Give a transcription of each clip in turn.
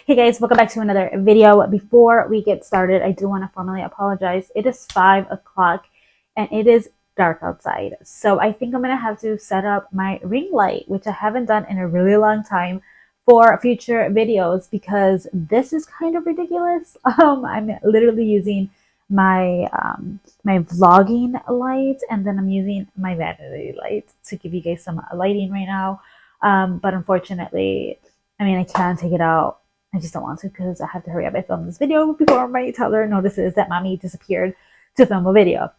Hey guys, welcome back to another video. Before we get started, I do want to formally apologize. It is 5 o'clock and it is dark outside. So I think I'm going to have to set up my ring light, which I haven't done in a really long time, for future videos because this is kind of ridiculous. I'm literally using my my vlogging light, and then I'm using my vanity light to give you guys some lighting right now. But unfortunately, I mean, I can take it out. I just don't want to because I have to hurry up. I filmed this video before my toddler notices that mommy disappeared to film a video.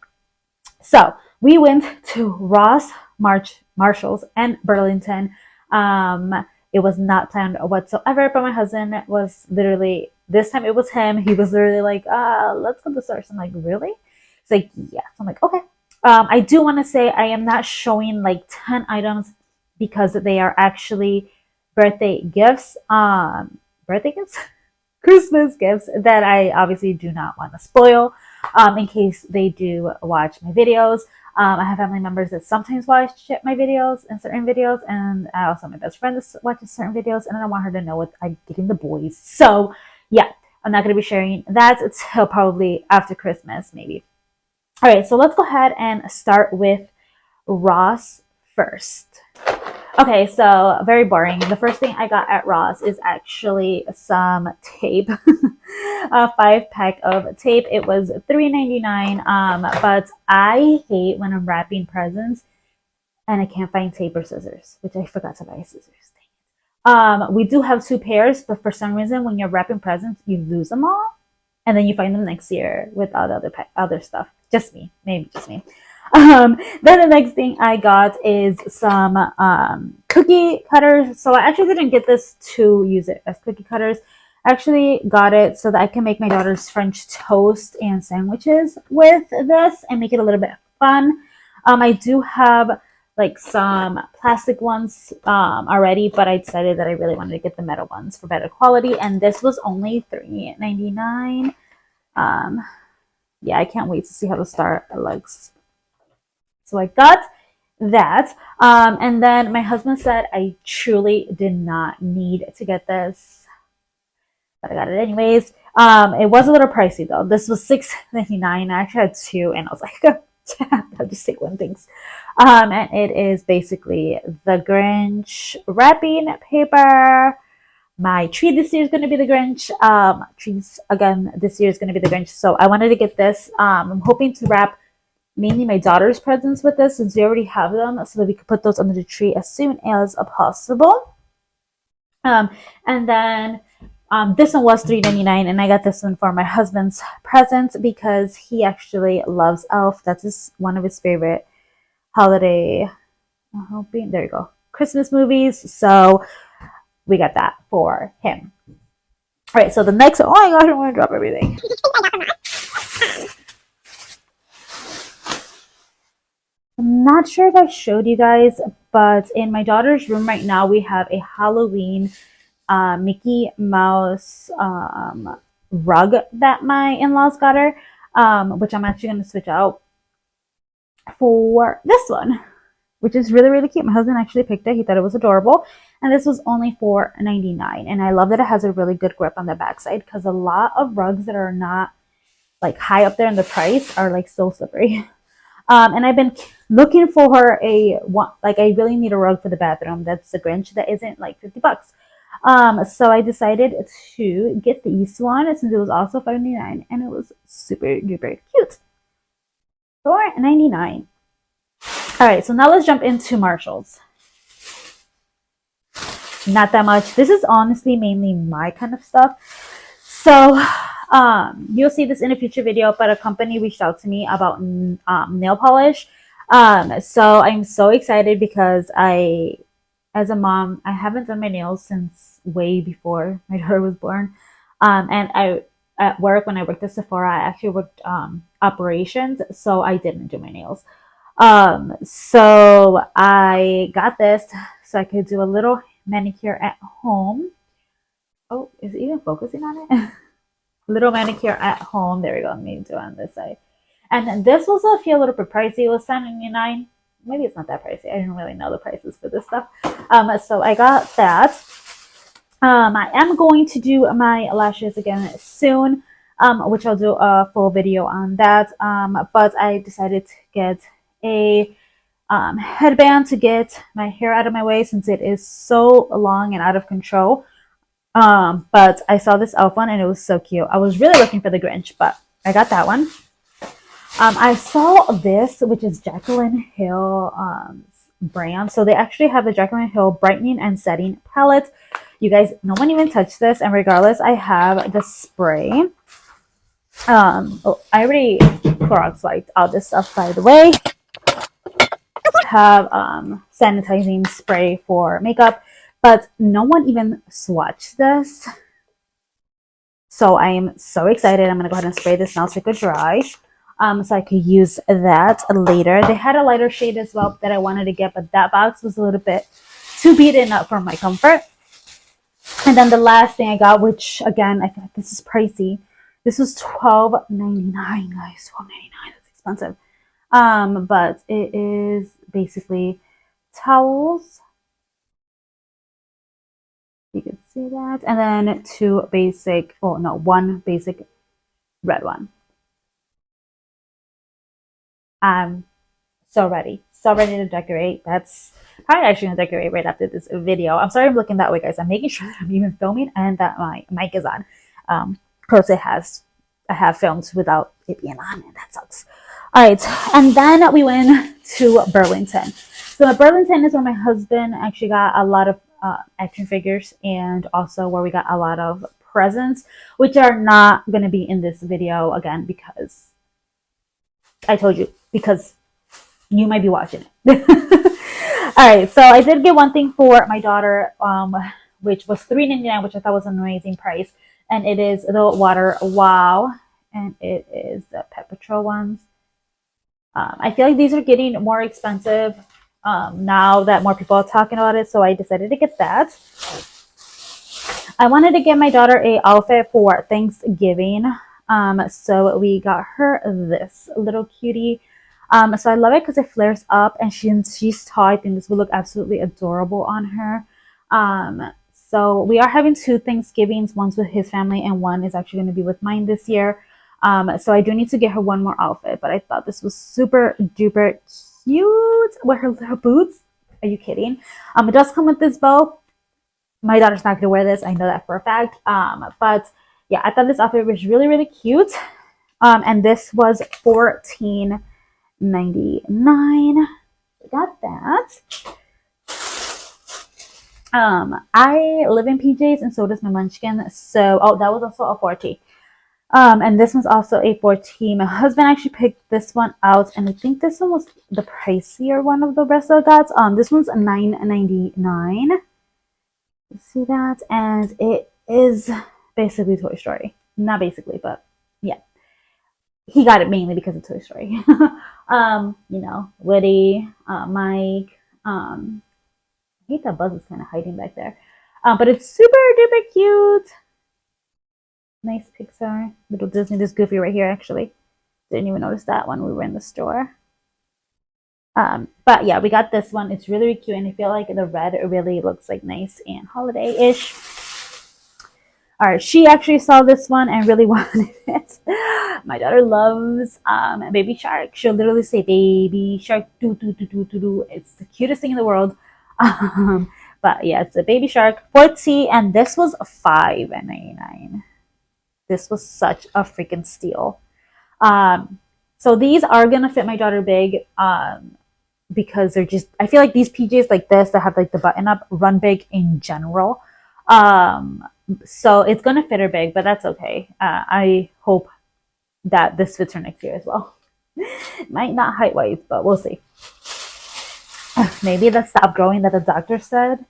So we went to Ross, Marshalls, and Burlington. It was not planned whatsoever, but my husband was literally, this time it was him. He was literally like, let's go to the store. So I'm like, really? It's like, yes. I'm like, okay. I do want to say I am not showing like 10 items because they are actually birthday gifts. Christmas gifts that I obviously do not want to spoil in case they do watch my videos. I have family members that sometimes watch my videos and certain videos, and I also have my best friend that watches certain videos, and I don't want her to know what I'm getting the boys. So yeah, I'm not going to be sharing that until probably after Christmas, maybe. All right, so let's go ahead and start with Ross first. Okay, so very boring. The first thing I got at Ross is actually some tape, a 5-pack of tape. It was $3.99. But I hate when I'm wrapping presents and I can't find tape or scissors, which I forgot to buy scissors. We do have 2 pairs, but for some reason, when you're wrapping presents, you lose them all, and then you find them next year with all the other stuff. Just me, maybe just me. Then the next thing I got is some cookie cutters. So I actually didn't get this to use it as cookie cutters. I actually got it so that I can make my daughter's French toast and sandwiches with this and make it a little bit fun. I do have like some plastic ones already, but I decided that I really wanted to get the metal ones for better quality, and this was only $3.99. Yeah, I can't wait to see how the star looks. So I got that. And then my husband said I truly did not need to get this, but I got it anyways. It was a little pricey though. This was $6.99. I actually had 2, and I was like, I'll just take one, thanks. And it is basically the Grinch wrapping paper. My tree this year is going to be the Grinch. Trees again this year is going to be the Grinch. So I wanted to get this. I'm hoping to wrap mainly my daughter's presents with this since we already have them, so that we could put those under the tree as soon as possible. And then this one was $3.99, and I got this one for my husband's presents because he actually loves Elf. That's one of his favorite holiday, there you go, Christmas movies. So we got that for him. All right, so the next, oh my gosh, I want to drop everything. I'm not sure if I showed you guys, but in my daughter's room right now, we have a Halloween Mickey Mouse rug that my in-laws got her, which I'm actually going to switch out for this one, which is really, really cute. My husband actually picked it. He thought it was adorable. And this was only $4.99. And I love that it has a really good grip on the backside, because a lot of rugs that are not like high up there in the price are like so slippery. And I've been looking for I really need a rug for the bathroom that's the Grinch that isn't like $50. So I decided to get this one since it was also $5.99, and it was super duper cute. $4.99. All right, so now let's jump into Marshalls. Not that much. This is honestly mainly my kind of stuff. So you'll see this in a future video, but a company reached out to me about nail polish. So I'm so excited because as a mom, I haven't done my nails since way before my daughter was born. And at work, when I worked at Sephora, I actually worked operations, so I didn't do my nails. So I got this so I could do a little manicure at home. Oh, is it even focusing on it? Little manicure at home. There we go. Let me do it on this side. And this was a little bit pricey. It was $7.99. Maybe it's not that pricey. I didn't really know the prices for this stuff. So I got that. I am going to do my lashes again soon, which I'll do a full video on that. But I decided to get a headband to get my hair out of my way since it is so long and out of control. But I saw this elf one and it was so cute. I was really looking for the Grinch, but I got that one. I saw this, which is Jaclyn Hill brand. So they actually have the Jaclyn Hill brightening and setting palette. You guys, no one even touched this, and regardless, I have the spray. I already Clorox wiped all this stuff, by the way. I have sanitizing spray for makeup, but no one even swatched this. So I am so excited. I'm gonna go ahead and spray this now so it could dry. So I could use that later. They had a lighter shade as well that I wanted to get, but that box was a little bit too beaten up for my comfort. And then the last thing I got, which again, I feel like this is pricey. This was $12.99, guys. $12.99. That's expensive. But it is basically towels. You can see that. And then one basic red one. I'm so ready to decorate. That's probably actually gonna decorate right after this video. I'm sorry I'm looking that way, guys. I'm making sure that I'm even filming and that my mic is on. Because I have filmed without it being on, and that sucks. All right, and then we went to Burlington. So Burlington is where my husband actually got a lot of action figures, and also where we got a lot of presents, which are not going to be in this video again because I told you, because you might be watching it. All right, so I did get one thing for my daughter, which was $3.99, which I thought was an amazing price, and it is the Water Wow, and it is the Pet Patrol ones. I feel like these are getting more expensive now that more people are talking about it, so I decided to get that. I wanted to get my daughter a outfit for Thanksgiving, so we got her this little cutie. So I love it because it flares up, and she's tall. I think this will look absolutely adorable on her. So we are having 2 Thanksgivings, one's with his family and one is actually going to be with mine this year. So I do need to get her one more outfit, but I thought this was super duper cute with her little boots. Are you kidding? It does come with this bow. My daughter's not going to wear this. I know that for a fact. But yeah, I thought this outfit was really, really cute. And this was $14.99. I got that. I live in PJs and so does my munchkin. So, that was also a 40. And this one's also a 14. My husband actually picked this one out, and I think this one was the pricier one of the rest of the gods. This one's $9.99. You see that? And it is basically Toy Story. Not basically, but yeah. He got it mainly because of Toy Story. Woody, Mike. I hate that Buzz is kind of hiding back there. But it's super duper cute. Nice Pixar. Little Disney. This Goofy right here, actually. Didn't even notice that when we were in the store. But yeah, we got this one. It's really, really cute, and I feel like the red really looks like nice and holiday-ish. All right, she actually saw this one and really wanted it. My daughter loves Baby Shark. She'll literally say Baby Shark, do do do do do do. It's the cutest thing in the world. But yeah, it's a Baby Shark 40, and this was $5.99. This was such a freaking steal. So these are gonna fit my daughter big. Because they're just, I feel like these PJs like this that have like the button up run big in general. So it's gonna fit her big, but that's okay. I hope that this fits her next year as well. Might not height wise, but we'll see. Maybe the stop growing that the doctor said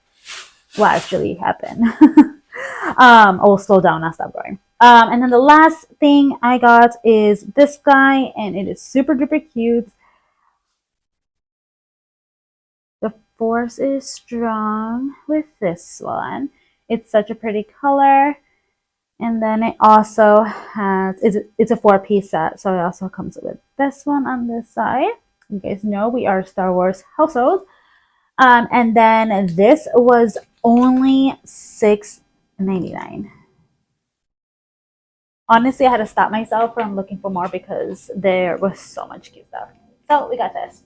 will actually happen. Or slow down, not stop growing. And then the last thing I got is this guy, and it is super duper cute. The force is strong with this one. It's such a pretty color. And then it also has, it's a 4-piece set. So it also comes with this one on this side. You guys know we are a Star Wars household. And then this was only $6 $9.99. Honestly, I had to stop myself from looking for more because there was so much cute stuff. So we got this.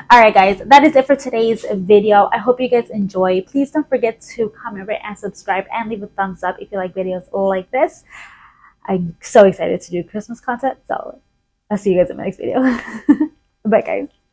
All right, guys, that is it for today's video. I hope you guys enjoy. Please don't forget to comment, rate, and subscribe, and leave a thumbs up if you like videos like this. I'm so excited to do Christmas content, so I'll see you guys in my next video. Bye, guys.